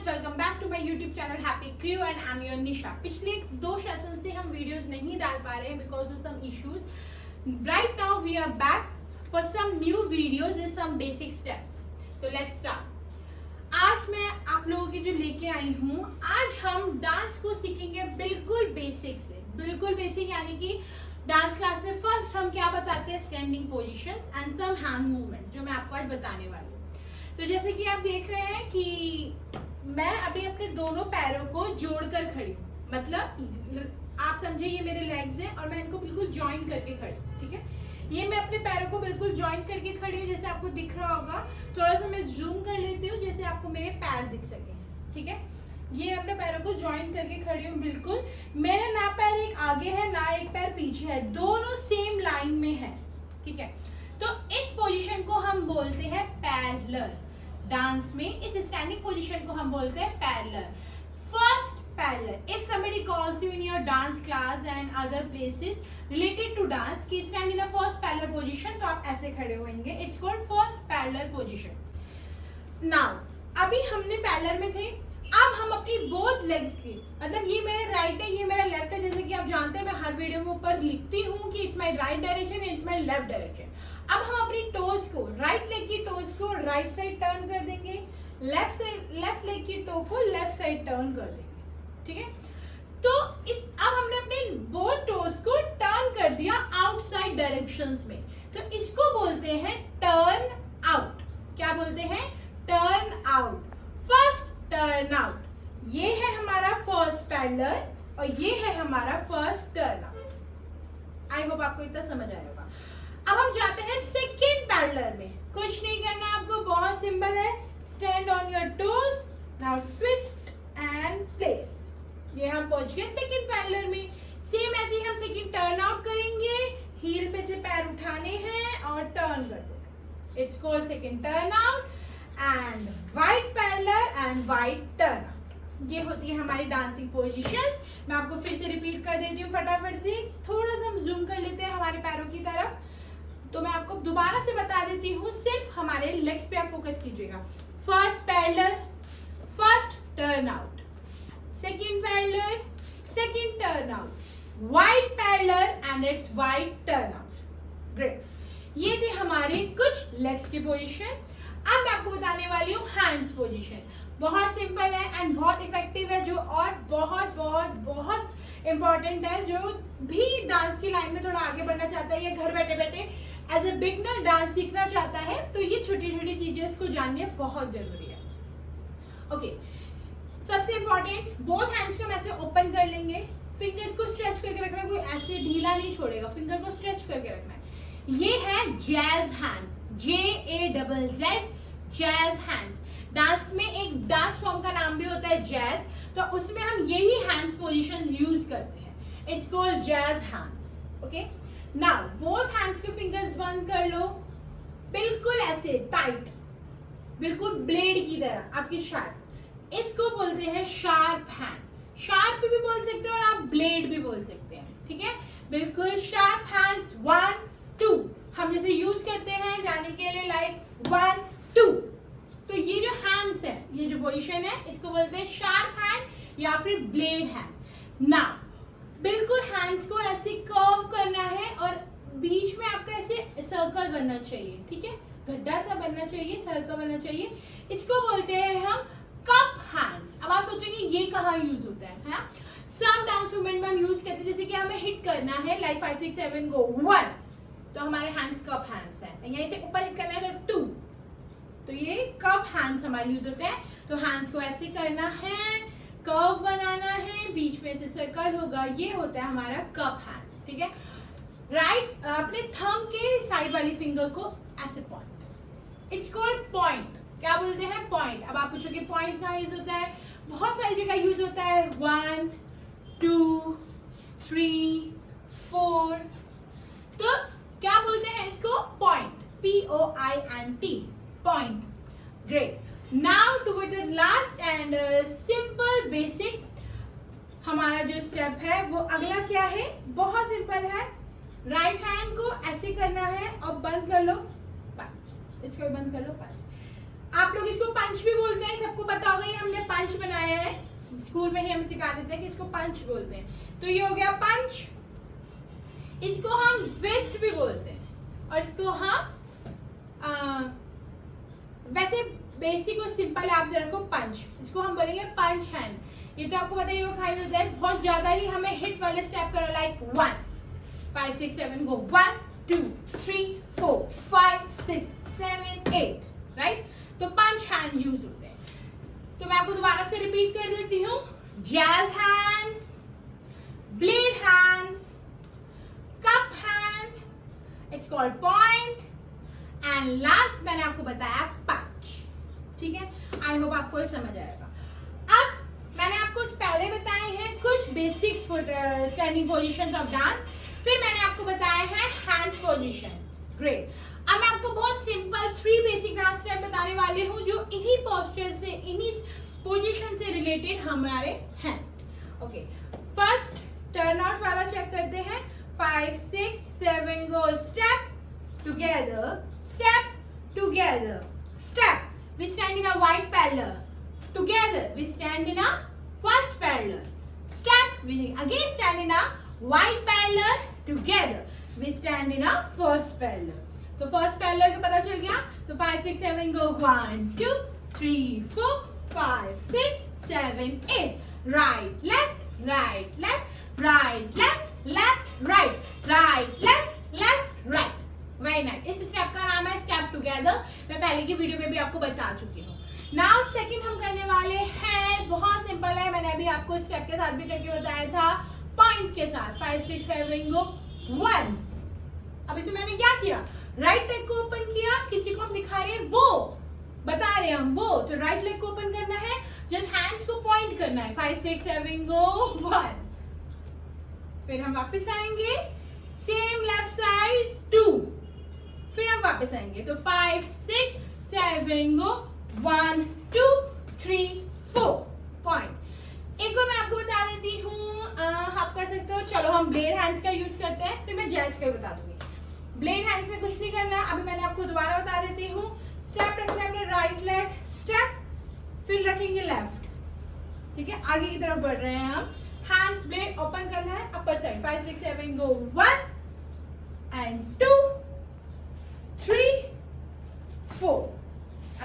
Friends, welcome back to my YouTube channel happy crew and I am your Nisha. पिछले 2 session से हम videos नहीं डाल पा रहे हैं because of some issues. Right now we are back for some new videos with some basic steps. So let's start. आज मैं आप लोगों के जो लेके आई हूँ, आज हम डांस को सीखेंगे बिल्कुल बेसिक से। बिल्कुल बेसिक यानी कि डांस क्लास में फर्स्ट हम क्या बताते हैं, standing positions and some hand movement, जो मैं आपको आज बताने वाली हूँ। तो जैसे कि आप देख रहे हैं कि मैं अभी अपने दोनों पैरों को जोड़कर खड़ी हूँ, मतलब आप समझे ये मेरे लेग्स हैं और मैं इनको बिल्कुल ज्वाइन करके खड़ी हूँ। ठीक है, ये मैं अपने पैरों को बिल्कुल ज्वाइन करके खड़ी हूँ। जैसे आपको दिख रहा होगा, थोड़ा सा मैं जूम कर लेती हूँ जैसे आपको मेरे पैर दिख सके। ठीक है, ये अपने पैरों को ज्वाइन करके खड़ी हूँ बिल्कुल। मेरा ना पैर एक आगे है ना एक पैर पीछे है, दोनों सेम लाइन में है। ठीक है, तो इस पोजीशन को हम बोलते हैं पैरेलल। डांस में इस स्टैंडिंग पोजीशन को हम बोलते हैं parallel. First parallel, if somebody calls you in your dance class and other places related to dance कि stand in a first parallel position, तो आप ऐसे खड़े होंगे। It's called first parallel position. Now, अभी हमने पैरेलल में थे, अब हम अपनी बोथ लेग्स की, मतलब ये मेरा राइट है ये मेरा लेफ्ट है। जैसे कि आप जानते हैं मैं हर वीडियो में ऊपर लिखती हूँ कि it's my right direction, it's my left direction. अब हम अपनी टोज को, राइट लेग की टोज को राइट साइड टर्न कर देंगे, लेफ्ट लेग की टो को लेफ्ट साइड टर्न कर देंगे। ठीक है, तो अब हमने अपने बोथ टोज को टर्न कर दिया आउटसाइड डायरेक्शंस में, तो इसको बोलते हैं टर्न आउट। क्या बोलते हैं? Turn out. First turn out, ये है हमारा फर्स्ट पैरेलल और ये है हमारा first turn out. I hope आपको इतना समझ आया होगा। अब हम जाते हैं सेकंड पैरेलल में। कुछ नहीं करना आपको, बहुत सिंपल है। Stand on your toes, now twist and place. ये हम पहुंच गए सेकंड पैरेलल में। सेम ऐसे ही हम सेकंड टर्न आउट करेंगे, हील पे से पैर उठाने हैं और टर्न कर देना। It's called second turn out and wide parallel and wide turn out. ये होती है हमारी डांसिंग पोजीशंस। मैं आपको फिर से रिपीट कर देती हूँ फटाफट से। थोड़ा सा हम जूम कर लेते हैं हमारे पैरों की तरफ, तो मैं आपको दोबारा से बता देती हूँ, सिर्फ हमारे लेग्स पे आप फोकस कीजिएगा। First parallel, first turn out, second parallel, second turn out, wide parallel and it's wide turn out. Great, ये थे हमारे कुछ लेग्स की पोजीशन। अब मैं आपको बताने वाली हूँ हैंड्स पोजीशन। बहुत सिंपल है एंड बहुत इफेक्टिव है, जो और बहुत बहुत बहुत इंपॉर्टेंट है। जो भी डांस की लाइन में थोड़ा आगे बढ़ना चाहता है या घर बैठे बैठे एज ए बिगनर डांस सीखना चाहता है, तो ये छोटी छोटी चीजें इसको जाननी बहुत जरूरी है। ओके, सबसे इंपॉर्टेंट, बोथ हैंड्स को हम ऐसे ओपन कर लेंगे, फिंगर्स को स्ट्रेच करके रखना है, कोई ऐसे ढीला नहीं छोड़ेगा, फिंगर को स्ट्रेच करके रखना है। ये है jazz hands, JAZZ, jazz hands. Dance में एक डांस फॉर्म का नाम भी होता है जैज, तो उसमें हम यही हैंड्स पोजीशन यूज करते हैं। It's called jazz hands. Okay, now both hands के फिंगर्स बंद कर लो, बिल्कुल ऐसे टाइट, बिल्कुल ब्लेड की तरह आपकी शार्प। इसको बोलते हैं शार्प हैंड। शार्प भी बोल सकते हैं और आप ब्लेड भी बोल सकते हैं। ठीक है, बिल्कुल शार्प हैंड्स। 1 2 हम जैसे यूज करते हैं जाने के लिए, लाइक 1 2। तो ये जो हैंड्स है, ये जो पोजीशन है, इसको बोलते हैं शार्प हैंड या फिर ब्लेड हैंड। नाउ बिल्कुल हैंड्स को ऐसे कर्व करना है और बीच में आपका ऐसे सर्कल बनना चाहिए। ठीक है, गड्ढा सा बनना चाहिए, सर्कल बनना चाहिए। इसको बोलते हैं हम कप हैंड्स। अब आप सोचेंगे ये कहाँ यूज होता है ना? सम डांस मूवमेंट में हम यूज करते हैं, जैसे कि हमें हिट करना है, लाइक 5 6 7 गो 1, तो हमारे हैंड्स कप हैंड्स हैं। यहीं पे ऊपर हिट करना है तो 2, तो ये कप हैंड्स हमारे यूज होते हैं। तो हैंड्स को ऐसे करना है, कर्व बनाना है, बीच में से सर्कल होगा, ये होता है हमारा कप हैंड। ठीक है, राइट अपने थंब के साइड वाली फिंगर को ऐसे पॉइंट, इट्स कॉल्ड पॉइंट। क्या बोलते हैं? पॉइंट। अब आप पूछोगे पॉइंट कहाँ यूज होता है? बहुत सारी जगह यूज होता है। 1 2 3 4, तो क्या बोलते हैं इसको? Point, POINT, point. Great, now toward the last and simple basic, हमारा जो स्टेप है वो अगला क्या है? बहुत सिंपल है। राइट हैंड को ऐसे करना है और बंद कर लो 5, इसको बंद कर लो 5। आप लोग इसको पंच भी बोलते हैं, सबको पता होगा, ये हमने 5 पंच बनाया है, स्कूल में ही हम सिखा देते हैं कि इसको पंच बोलते हैं। तो ये हो गया पंच, इसको हम वेस्ट भी बोलते हैं और इसको हम वैसे बेसिक और सिंपल आप रखो पंच, इसको हम बोलेंगे पंच हैंड। ये तो आपको पता ही वो खाई होता है, बहुत ज्यादा ही हमें हिट वाले स्टेप करो, लाइक 1 5 6 7 गो 1 2 3 4 5 6 7 8, राइट। तो पंच हैंड यूज होते हैं। तो मैं आपको दोबारा से रिपीट कर देती हूँ, jazz hands, blade hands, cup hand, it's called point, and last मैंने आपको बताया पंच, ठीक है। आई होप आपको ये समझ आएगा। अब मैंने आपको पहले बताए हैं कुछ basic foot standing positions of dance, फिर मैंने आपको बताया है हैंड पोजीशन, ग्रेट। अब मैं आपको बहुत सिंपल 3 बेसिक डांस स्टेप बताने वाले हूँ जो इन्हीं पोस्चर से, इन्हीं पोजीशन से रिलेटेड हमारे हैं। ओके, फर्स्ट टर्न आउट वाला चेक करते हैं। 5 6 7 go, step together, step together, step, we stand in a wide parallel, together we stand in a first parallel, step, we again stand in a wide parallel, together we stand in a first parallel। तो first parallel का पता चल गया। तो 5 6 7 go 1 2 3 4 5 6 7 8, right left right left right left left right right left left right, very nice. इस step का नाम है स्टेप टुगेदर, मैं पहले की वीडियो में भी आपको बता चुकी हूँ। नाउ सेकंड हम करने वाले हैं, बहुत सिंपल है, मैंने अभी आपको स्टेप के साथ भी करके बताया था, पॉइंट के साथ। 5 6 7 गो 1। अब इसमें मैंने क्या किया, राइट लेग को ओपन किया, किसी को हम दिखा रहे हैं वो, बता रहे हैं हम वो, तो राइट लेग को ओपन करना है, जस्ट हैंड्स को पॉइंट करना है। 5 6 7 गो 1, फिर हम वापस आएंगे, सेम लेफ्ट साइड 2, फिर हम वापस आएंगे। तो 5 6 7 गो 1 2 3 4, पॉइंट। एक बार मैं आपको बता देती हूँ, आप कर सकते हो, चलो हम ब्लेड हैंड्स का यूज करते हैं, फिर मैं जैज का बता दूंगी। ब्लेड हैंड्स में कुछ नहीं करना, अभी मैंने आपको दोबारा बता देती हूँ। स्टेप रखना है अपने राइट लेग, स्टेप, फिर रखेंगे लेफ्ट, ठीक है, आगे की तरफ बढ़ रहे हैं हम। हैंड्स ब्लेड ओपन करना है upper side. 5 6 7 go 1 and 2 3 4,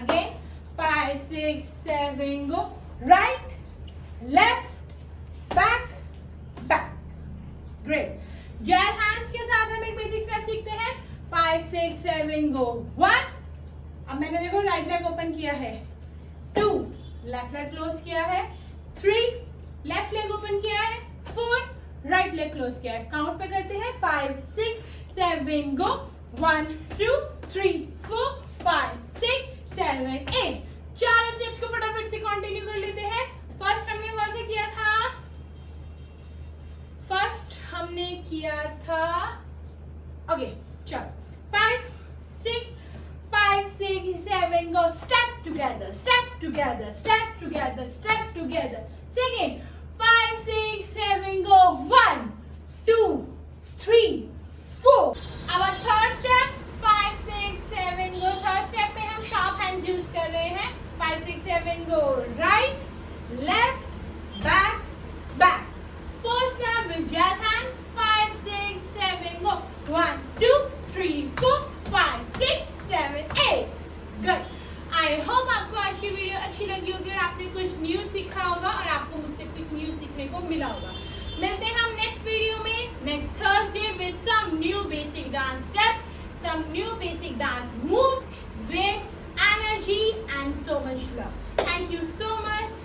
again 5 6 7 go right left back back, great। Jazz hands के साथ हम एक बेसिक स्टेप सीखते हैं। 5 6 7 go 1, अब मैंने देखो राइट लेग ओपन किया है, 2 लेफ्ट लेग क्लोज किया है, 3 लेफ्ट लेग ओपन किया है, 4 राइट लेग क्लोज किया है। काउंट पे करते हैं, 5 6 7 go 1 2 3 4 5 6 7 8। चार स्टेप्स को फटाफट से कंटिन्यू कर लेते हैं। फर्स्ट हमने कौन सा किया था, फर्स्ट हमने किया था, ओके चलो 5 6 7 go, step together step together step together step together। Second 5 6 7 go 1 2 3 4। अब थर्ड स्टेप 5 6 7 गो, थर्ड स्टेप में हम शार्प हैंड यूज कर रहे हैं। 5 6 7 go right left back back. Fourth step with jazz hands 5 6 7 go 1 2 3 4 5 6 7 8, good. I hope आपको आज की video अच्छी लगी होगी और आपने कुछ न्यू सीखा होगा और आपको मुझसे कुछ न्यू सीखने को मिला होगा। मिलते हैं हम नेक्स्ट वीडियो में next Thursday with some new basic dance steps, some new basic dance moves with energy and so much love. Thank you so much.